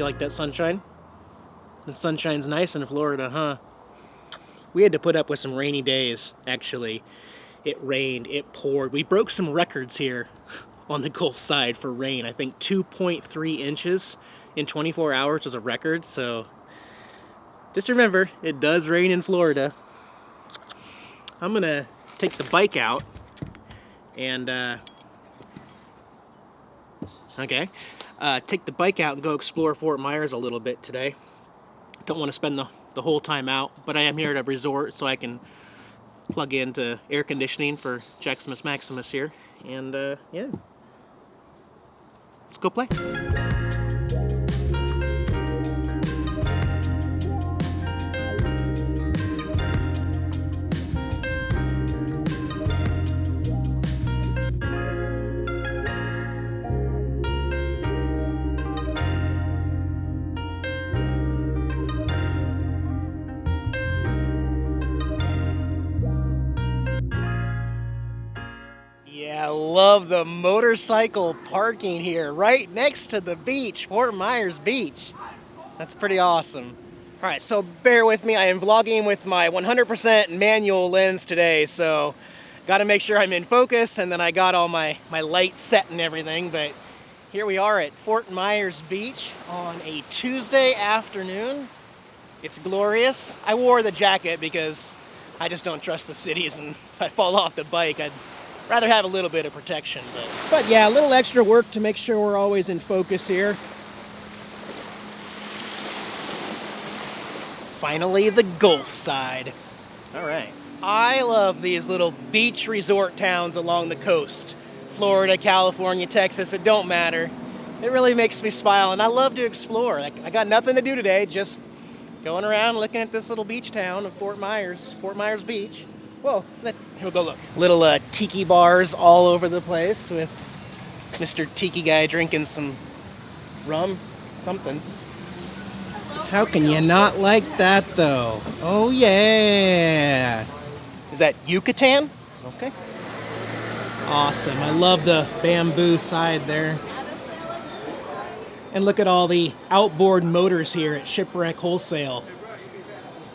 like that sunshine? The sunshine's nice in Florida, huh? We had to put up with some rainy days, actually. It rained, it poured. We broke some records here on the Gulf side for rain. I think 2.3 inches in 24 hours was a record, so just remember, it does rain in Florida. I'm gonna take the bike out and take the bike out and go explore Fort Myers a little bit today. Don't want to spend the whole time out, but I am here at a resort, so I can plug into air conditioning for Jaximus Maximus here, and yeah, let's go play. I love the motorcycle parking here right next to the beach, Fort Myers Beach. That's pretty awesome. All right, so bear with me. I am vlogging with my 100% manual lens today, so got to make sure I'm in focus, and then I got all my lights set and everything. But here we are at Fort Myers Beach on a Tuesday afternoon. It's glorious. I wore the jacket because I just don't trust the cities, and if I fall off the bike, I'd rather have a little bit of protection. But yeah, a little extra work to make sure we're always in focus here. Finally, the Gulf side. All right. I love these little beach resort towns along the coast. Florida, California, Texas, it don't matter. It really makes me smile, and I love to explore. I got nothing to do today, just going around looking at this little beach town of Fort Myers Beach. Whoa, we'll go look. Little tiki bars all over the place with Mr. Tiki guy drinking some rum, something. How can you not like that though? Oh yeah. Is that Yucatan? Okay. Awesome, I love the bamboo side there. And look at all the outboard motors here at Shipwreck Wholesale.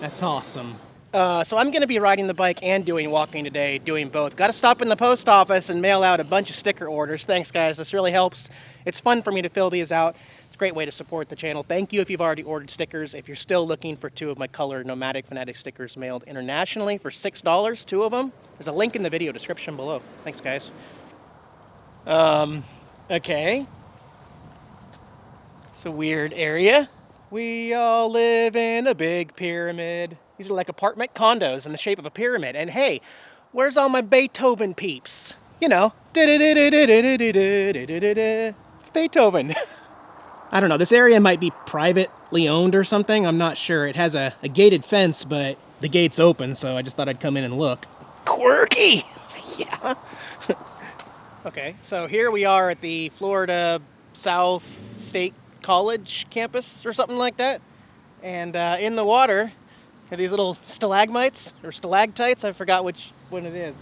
That's awesome. So I'm going to be riding the bike and doing walking today, doing both. Got to stop in the post office and mail out a bunch of sticker orders. Thanks, guys. This really helps. It's fun for me to fill these out. It's a great way to support the channel. Thank you if you've already ordered stickers. If you're still looking for 2 of my color Nomadic Fanatic stickers mailed internationally for $6, 2 of them, there's a link in the video description below. Thanks, guys. Okay. It's a weird area. We all live in a big pyramid. These are like apartment condos in the shape of a pyramid. And hey, where's all my Beethoven peeps? You know, it's Beethoven. I don't know, this area might be privately owned or something. I'm not sure. It has a gated fence, but the gate's open, so I just thought I'd come in and look. Quirky! Yeah. Okay, so here we are at the Florida South State College campus or something like that. And in the water are these little stalagmites or stalactites. I forgot which one it is.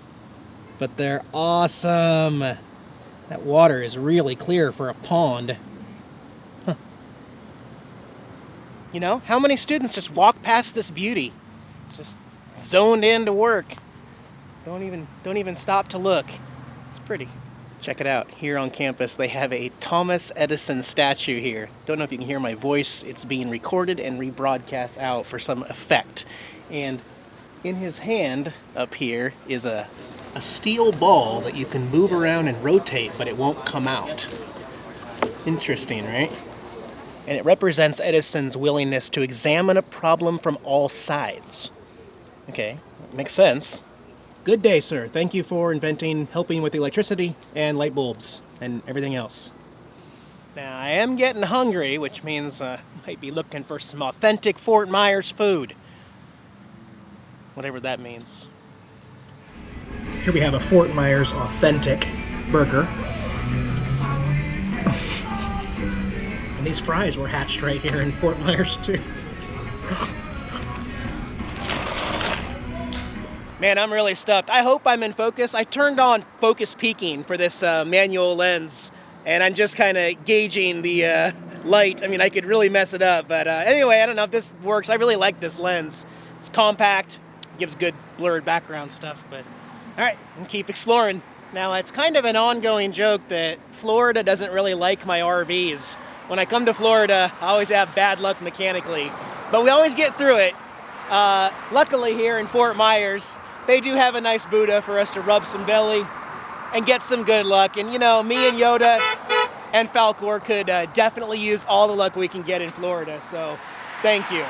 But they're awesome. That water is really clear for a pond. Huh. You know, how many students just walk past this beauty? Just zoned in to work. Don't even stop to look. It's pretty. Check it out. Here on campus, they have a Thomas Edison statue here. Don't know if you can hear my voice. It's being recorded and rebroadcast out for some effect. And in his hand up here is a steel ball that you can move around and rotate, but it won't come out. Interesting, right? And it represents Edison's willingness to examine a problem from all sides. Okay, makes sense. Good day, sir. Thank you for helping with electricity and light bulbs and everything else. Now, I am getting hungry, which means I might be looking for some authentic Fort Myers food. Whatever that means. Here we have a Fort Myers authentic burger. And these fries were hatched right here in Fort Myers, too. Man, I'm really stuffed. I hope I'm in focus. I turned on focus peaking for this manual lens, and I'm just kind of gauging the light, I mean, I could really mess it up. But anyway, I don't know if this works. I really like this lens. It's compact, gives good blurred background stuff. But all right, and keep exploring. Now, it's kind of an ongoing joke that Florida doesn't really like my RVs. When I come to Florida, I always have bad luck mechanically, but we always get through it. Luckily here in Fort Myers, they do have a nice Buddha for us to rub some belly and get some good luck. And you know, me and Yoda and Falcor could definitely use all the luck we can get in Florida, so thank you.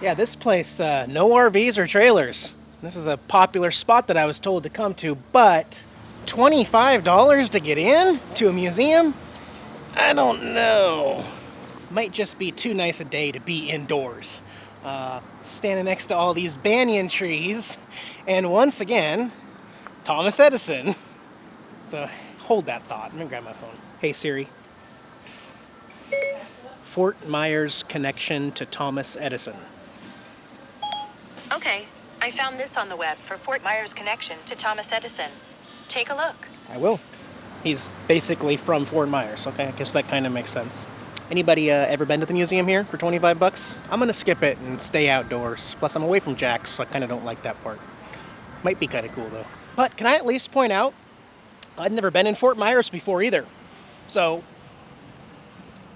Yeah, this place, no RVs or trailers. This is a popular spot that I was told to come to, but $25 to get in to a museum? I don't know. Might just be too nice a day to be indoors. Standing next to all these banyan trees, and once again, Thomas Edison. So hold that thought. Let me grab my phone. Hey Siri. Fort Myers connection to Thomas Edison. Okay, I found this on the web for Fort Myers connection to Thomas Edison. Take a look. I will. He's basically from Fort Myers. Okay, I guess that kind of makes sense. Anybody ever been to the museum here for 25 bucks? I'm gonna skip it and stay outdoors. Plus I'm away from Jack's, so I kind of don't like that part. Might be kind of cool though. But can I at least point out, I've never been in Fort Myers before either. So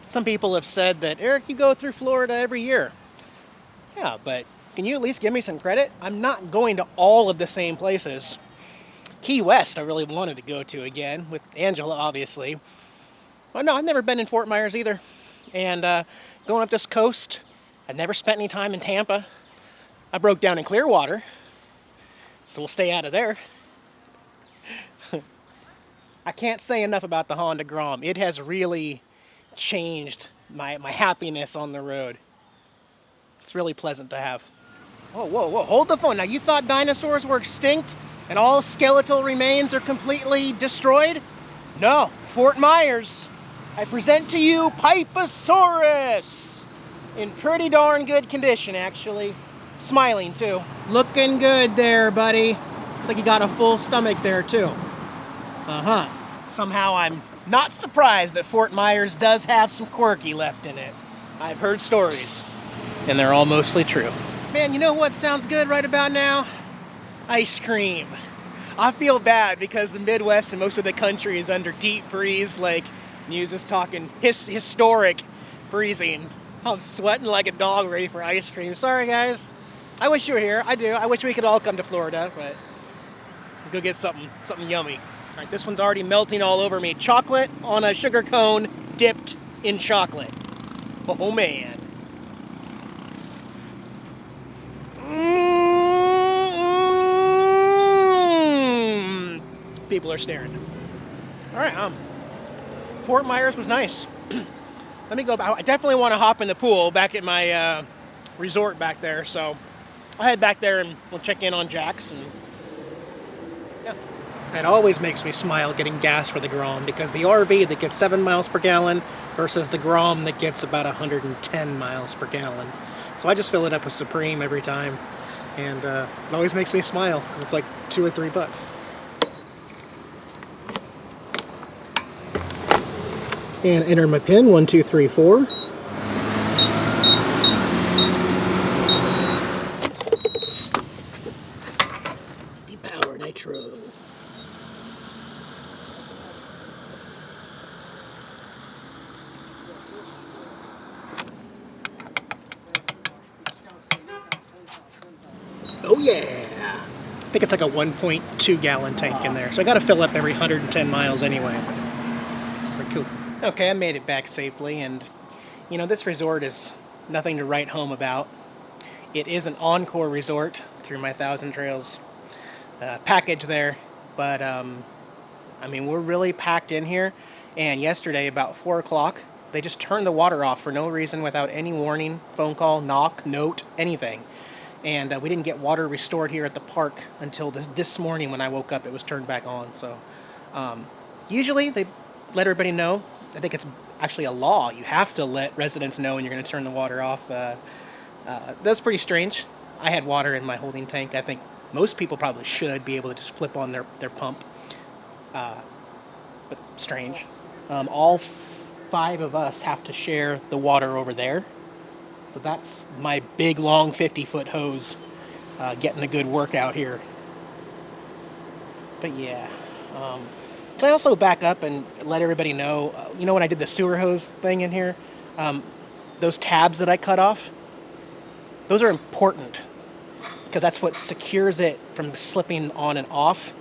some people have said that, Eric, you go through Florida every year. Yeah, but can you at least give me some credit? I'm not going to all of the same places. Key West I really wanted to go to again, with Angela, obviously. Well, no, I've never been in Fort Myers either. And going up this coast, I've never spent any time in Tampa. I broke down in Clearwater, so we'll stay out of there. I can't say enough about the Honda Grom. It has really changed my happiness on the road. It's really pleasant to have. Whoa, whoa, whoa, hold the phone. Now, you thought dinosaurs were extinct and all skeletal remains are completely destroyed? No, Fort Myers. I present to you Pipasaurous. In pretty darn good condition, actually. Smiling, too. Looking good there, buddy. Looks like you got a full stomach there, too. Uh-huh. Somehow I'm not surprised that Fort Myers does have some quirky left in it. I've heard stories, and they're all mostly true. Man, you know what sounds good right about now? Ice cream. I feel bad because the Midwest and most of the country is under deep freeze, like news is talking historic freezing. I'm sweating like a dog ready for ice cream. Sorry guys. I wish you were here. I do. I wish we could all come to Florida, but go get something yummy. All right, this one's already melting all over me. Chocolate on a sugar cone dipped in chocolate. Oh man. People are staring. All right, Fort Myers was nice. Let me go back. I definitely want to hop in the pool back at my resort back there, so I'll head back there and we'll check in on Jack's. And yeah, it always makes me smile getting gas for the Grom, because the RV that gets 7 miles per gallon versus the Grom that gets about 110 miles per gallon. So I just fill it up with Supreme every time, and it always makes me smile because it's like $2 or $3. And enter my pin, 1234. Depower nitro. Oh yeah! I think it's like a 1.2 gallon tank in there, so I got to fill up every 110 miles anyway. It's pretty cool. Okay, I made it back safely, and you know, this resort is nothing to write home about. It is an Encore Resort through my Thousand Trails package there, but I mean, we're really packed in here, and yesterday about 4 o'clock, they just turned the water off for no reason, without any warning, phone call, knock, note, anything. And we didn't get water restored here at the park until this morning when I woke up. It was turned back on, so usually they let everybody know. I think it's actually a law. You have to let residents know when you're going to turn the water off. That's pretty strange. I had water in my holding tank. I think most people probably should be able to just flip on their pump. But strange. All 5 of us have to share the water over there. So that's my big, long 50-foot hose getting a good workout here. But yeah, can I also back up and let everybody know, you know when I did the sewer hose thing in here, those tabs that I cut off, those are important because that's what secures it from slipping on and off.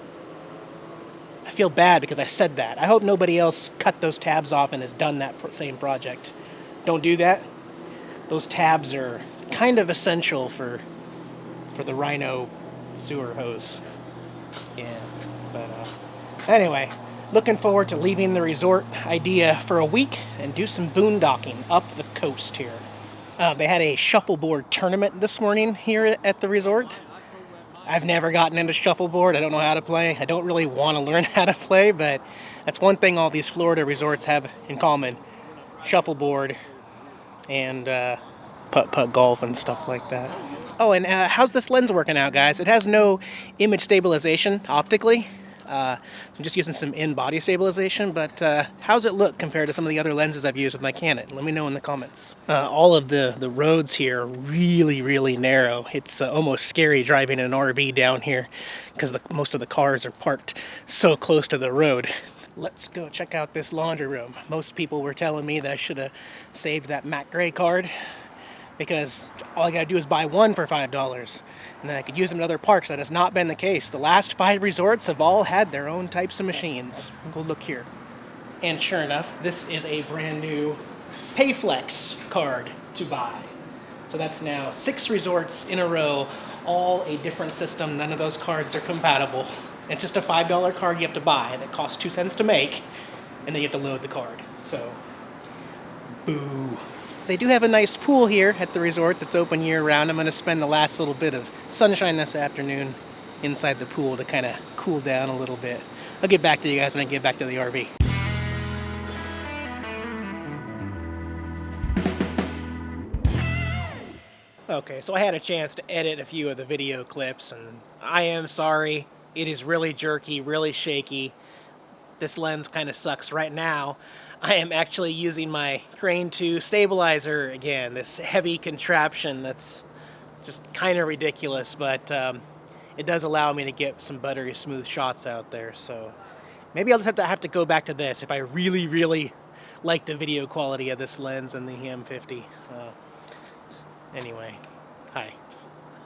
I feel bad because I said that. I hope nobody else cut those tabs off and has done that same project. Don't do that. Those tabs are kind of essential for the Rhino sewer hose. Yeah, but anyway, looking forward to leaving the resort idea for a week and do some boondocking up the coast here. They had a shuffleboard tournament this morning here at the resort. I've never gotten into shuffleboard. I don't know how to play. I don't really want to learn how to play, but that's one thing all these Florida resorts have in common. Shuffleboard and putt-putt golf and stuff like that. Oh, and how's this lens working out, guys? It has no image stabilization optically. I'm just using some in-body stabilization, but how's it look compared to some of the other lenses I've used with my Canon? Let me know in the comments. All of the roads here are really, really narrow. It's almost scary driving an RV down here because most of the cars are parked so close to the road. Let's go check out this laundry room. Most people were telling me that I should have saved that Mac Gray card because all I gotta do is buy one for $5 and then I could use them in other parks. That has not been the case. The last 5 resorts have all had their own types of machines. We'll go look here. And sure enough, this is a brand new Payflex card to buy. So that's now 6 resorts in a row, all a different system. None of those cards are compatible. It's just a $5 card you have to buy that costs 2 cents to make, and then you have to load the card. So, boo. They do have a nice pool here at the resort that's open year-round. I'm going to spend the last little bit of sunshine this afternoon inside the pool to kind of cool down a little bit. I'll get back to you guys when I get back to the RV. Okay, so I had a chance to edit a few of the video clips, and I am sorry. It is really jerky, really shaky. This lens kind of sucks right now. I am actually using my Crane 2 stabilizer again, this heavy contraption that's just kind of ridiculous, but it does allow me to get some buttery smooth shots out there. So maybe I'll just have to go back to this if I really, really like the video quality of this lens and the M50. Anyway, hi.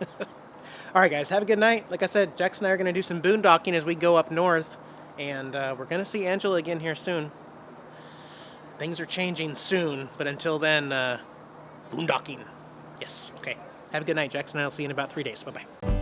All right, guys, have a good night. Like I said, Jax and I are going to do some boondocking as we go up north, and we're going to see Angela again here soon. Things are changing soon, but until then, boondocking. Yes, okay. Have a good night, Jax, and I'll see you in about 3 days. Bye-bye.